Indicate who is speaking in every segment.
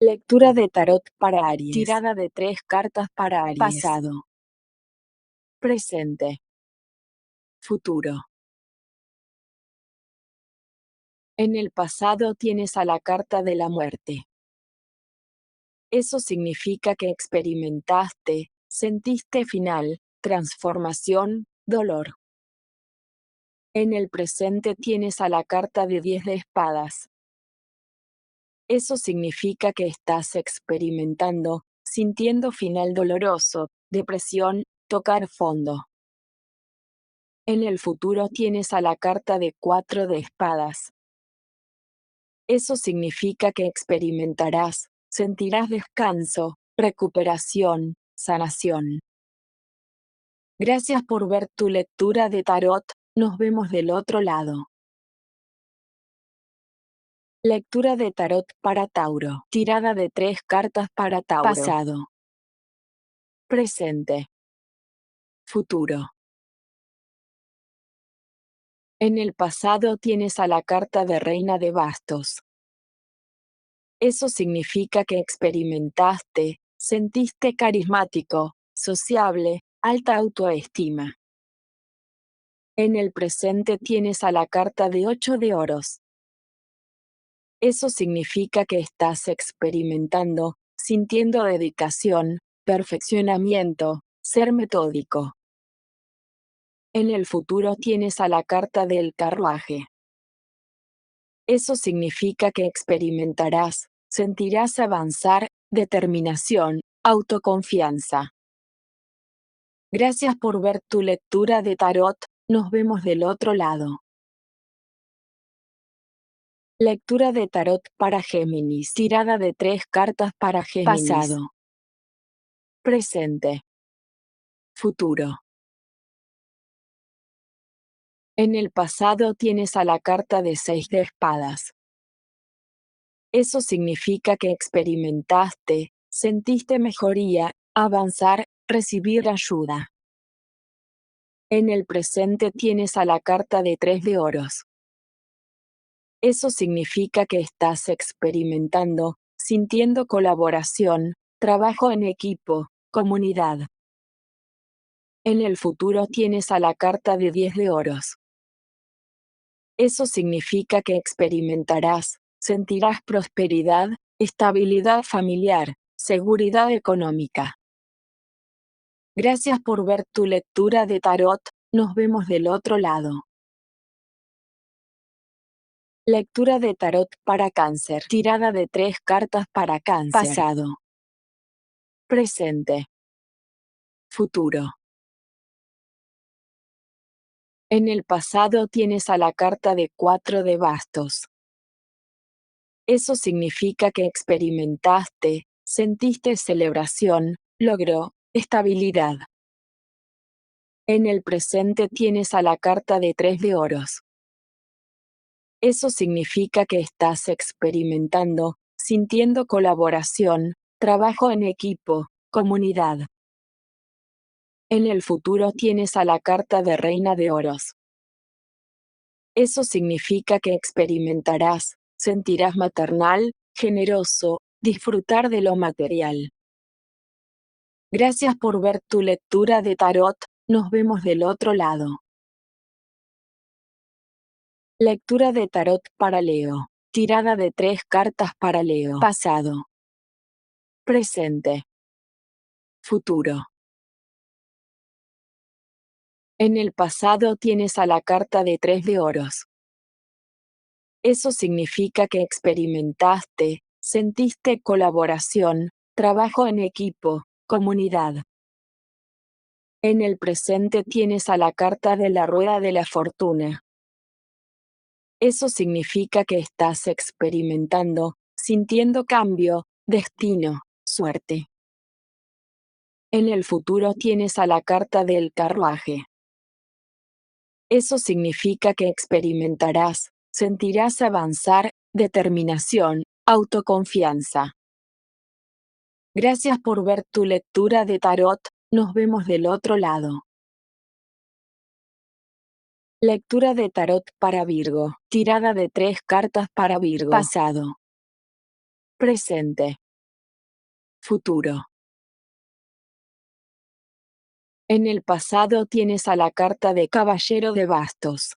Speaker 1: Lectura de tarot para Aries. Tirada de 3 cartas para Aries. Pasado. Presente. Futuro. En el pasado tienes a la carta de la muerte. Eso significa que experimentaste, sentiste final, transformación, dolor. En el presente tienes a la carta de 10 de espadas. Eso significa que estás experimentando, sintiendo final doloroso, depresión, tocar fondo. En el futuro tienes a la carta de 4 de espadas. Eso significa que experimentarás, sentirás descanso, recuperación, sanación. Gracias por ver tu lectura de tarot, nos vemos del otro lado. Lectura de tarot para Tauro. Tirada de 3 cartas para Tauro. Pasado. Presente. Futuro. En el pasado tienes a la carta de Reina de Bastos. Eso significa que experimentaste, sentiste carismático, sociable, alta autoestima. En el presente tienes a la carta de 8 de oros. Eso significa que estás experimentando, sintiendo dedicación, perfeccionamiento, ser metódico. En el futuro tienes a la carta del carruaje. Eso significa que experimentarás, sentirás avanzar, determinación, autoconfianza. Gracias por ver tu lectura de tarot, nos vemos del otro lado. Lectura de tarot para Géminis. Tirada de 3 cartas para Géminis. Pasado. Presente. Futuro. En el pasado tienes a la carta de 6 de espadas. Eso significa que experimentaste, sentiste mejoría, avanzar, recibir ayuda. En el presente tienes a la carta de 3 de oros. Eso significa que estás experimentando, sintiendo colaboración, trabajo en equipo, comunidad. En el futuro tienes a la carta de 10 de oros. Eso significa que experimentarás, sentirás prosperidad, estabilidad familiar, seguridad económica. Gracias por ver tu lectura de tarot, nos vemos del otro lado. Lectura de tarot para Cáncer. Tirada de 3 cartas para Cáncer. Pasado. Presente. Futuro. En el pasado tienes a la carta de 4 de bastos. Eso significa que experimentaste, sentiste celebración, logro, estabilidad. En el presente tienes a la carta de 3 de oros. Eso significa que estás experimentando, sintiendo colaboración, trabajo en equipo, comunidad. En el futuro tienes a la carta de Reina de Oros. Eso significa que experimentarás, sentirás maternal, generoso, disfrutar de lo material. Gracias por ver tu lectura de tarot, nos vemos del otro lado. Lectura de tarot para Leo. Tirada de 3 cartas para Leo. Pasado. Presente. Futuro. En el pasado tienes a la carta de 3 de oros. Eso significa que experimentaste, sentiste colaboración, trabajo en equipo, comunidad. En el presente tienes a la carta de la rueda de la fortuna. Eso significa que estás experimentando, sintiendo cambio, destino, suerte. En el futuro tienes a la carta del carruaje. Eso significa que experimentarás, sentirás avanzar, determinación, autoconfianza. Gracias por ver tu lectura de tarot, nos vemos del otro lado. Lectura de tarot para Virgo. Tirada de 3 cartas para Virgo. Pasado. Presente. Futuro. En el pasado tienes a la carta de Caballero de Bastos.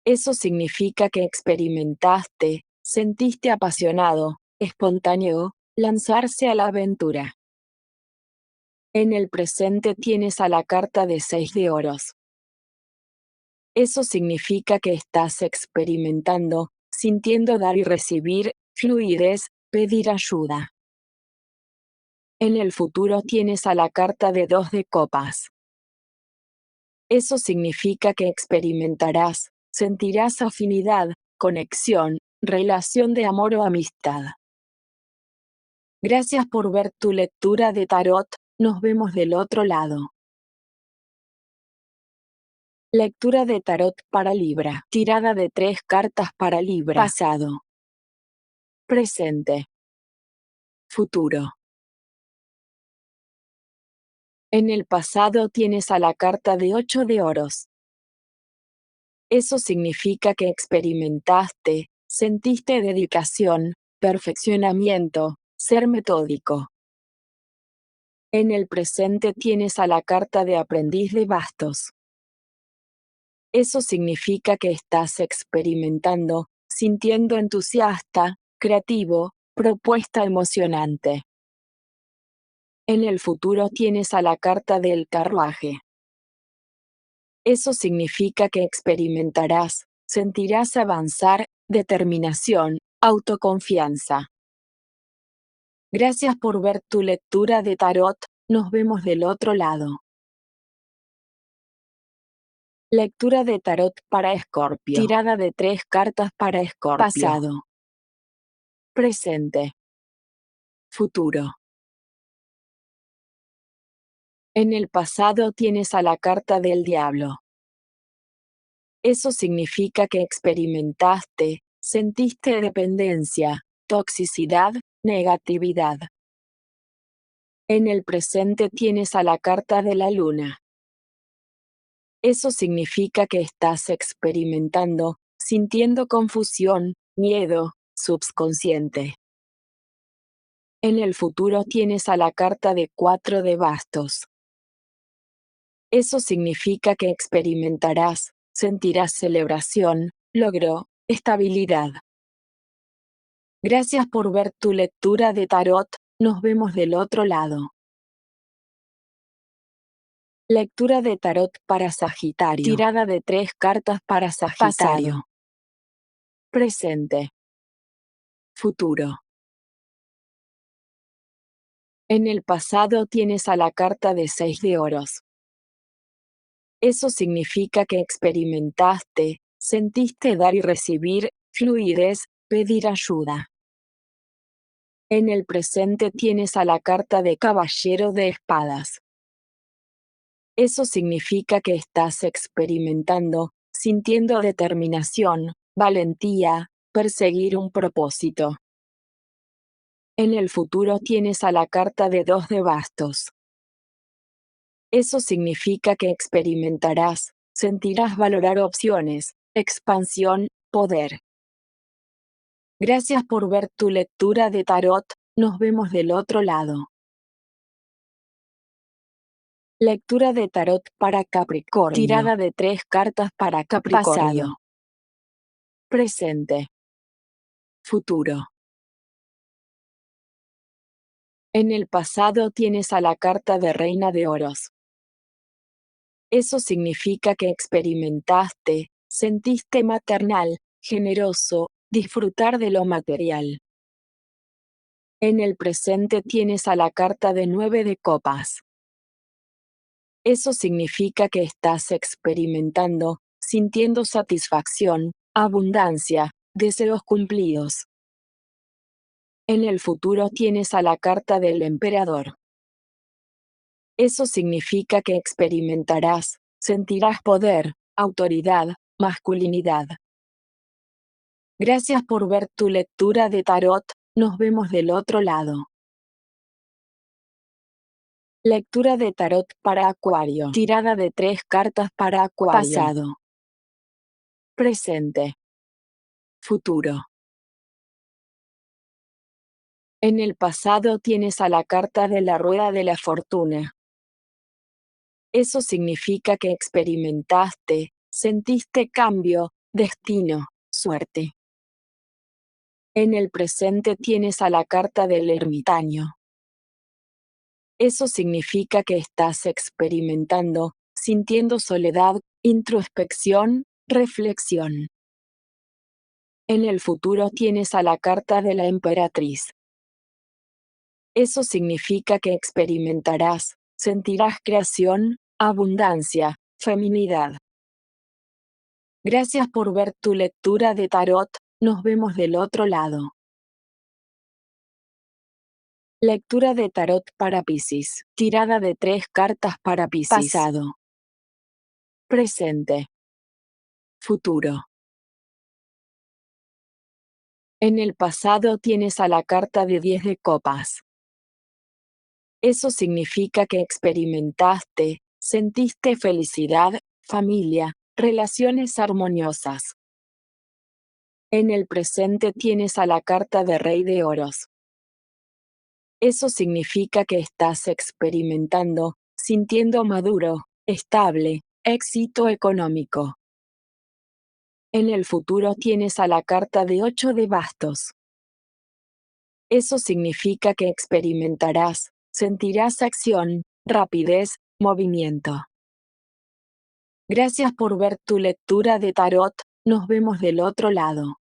Speaker 1: Eso significa que experimentaste, sentiste apasionado, espontáneo, lanzarse a la aventura. En el presente tienes a la carta de 6 de oros. Eso significa que estás experimentando, sintiendo dar y recibir, fluidez, pedir ayuda. En el futuro tienes a la carta de 2 de copas. Eso significa que experimentarás, sentirás afinidad, conexión, relación de amor o amistad. Gracias por ver tu lectura de tarot, nos vemos del otro lado. Lectura de tarot para Libra. Tirada de 3 cartas para Libra. Pasado. Presente. Futuro. En el pasado tienes a la carta de 8 de oros. Eso significa que experimentaste, sentiste dedicación, perfeccionamiento, ser metódico. En el presente tienes a la carta de aprendiz de bastos. Eso significa que estás experimentando, sintiendo entusiasta, creativo, propuesta emocionante. En el futuro tienes a la carta del carruaje. Eso significa que experimentarás, sentirás avanzar, determinación, autoconfianza. Gracias por ver tu lectura de tarot, nos vemos del otro lado. Lectura de tarot para Escorpio. Tirada de 3 cartas para Escorpio. Pasado. Presente. Futuro. En el pasado tienes a la carta del diablo. Eso significa que experimentaste, sentiste dependencia, toxicidad, negatividad. En el presente tienes a la carta de la luna. Eso significa que estás experimentando, sintiendo confusión, miedo, subconsciente. En el futuro tienes a la carta de 4 de bastos. Eso significa que experimentarás, sentirás celebración, logro, estabilidad. Gracias por ver tu lectura de tarot, nos vemos del otro lado. Lectura de tarot para Sagitario. Tirada de 3 cartas para Sagitario. Pasado. Presente. Futuro. En el pasado tienes a la carta de 6 de oros. Eso significa que experimentaste, sentiste dar y recibir, fluidez, pedir ayuda. En el presente tienes a la carta de Caballero de Espadas. Eso significa que estás experimentando, sintiendo determinación, valentía, perseguir un propósito. En el futuro tienes a la carta de 2 de bastos. Eso significa que experimentarás, sentirás valorar opciones, expansión, poder. Gracias por ver tu lectura de tarot, nos vemos del otro lado. Lectura de tarot para Capricornio. Tirada de 3 cartas para Capricornio. Pasado. Presente. Futuro. En el pasado tienes a la carta de Reina de Oros. Eso significa que experimentaste, sentiste maternal, generoso, disfrutar de lo material. En el presente tienes a la carta de 9 de copas. Eso significa que estás experimentando, sintiendo satisfacción, abundancia, deseos cumplidos. En el futuro tienes a la carta del emperador. Eso significa que experimentarás, sentirás poder, autoridad, masculinidad. Gracias por ver tu lectura de tarot, nos vemos del otro lado. Lectura de tarot para Acuario. Tirada de 3 cartas para Acuario. Pasado. Presente. Futuro. En el pasado tienes a la carta de la rueda de la fortuna. Eso significa que experimentaste, sentiste cambio, destino, suerte. En el presente tienes a la carta del ermitaño. Eso significa que estás experimentando, sintiendo soledad, introspección, reflexión. En el futuro tienes a la carta de la emperatriz. Eso significa que experimentarás, sentirás creación, abundancia, feminidad. Gracias por ver tu lectura de tarot, nos vemos del otro lado. Lectura de tarot para Piscis. Tirada de 3 cartas para Piscis. Pasado. Presente. Futuro. En el pasado tienes a la carta de 10 de copas. Eso significa que experimentaste, sentiste felicidad, familia, relaciones armoniosas. En el presente tienes a la carta de Rey de Oros. Eso significa que estás experimentando, sintiendo maduro, estable, éxito económico. En el futuro tienes a la carta de 8 de bastos. Eso significa que experimentarás, sentirás acción, rapidez, movimiento. Gracias por ver tu lectura de tarot, nos vemos del otro lado.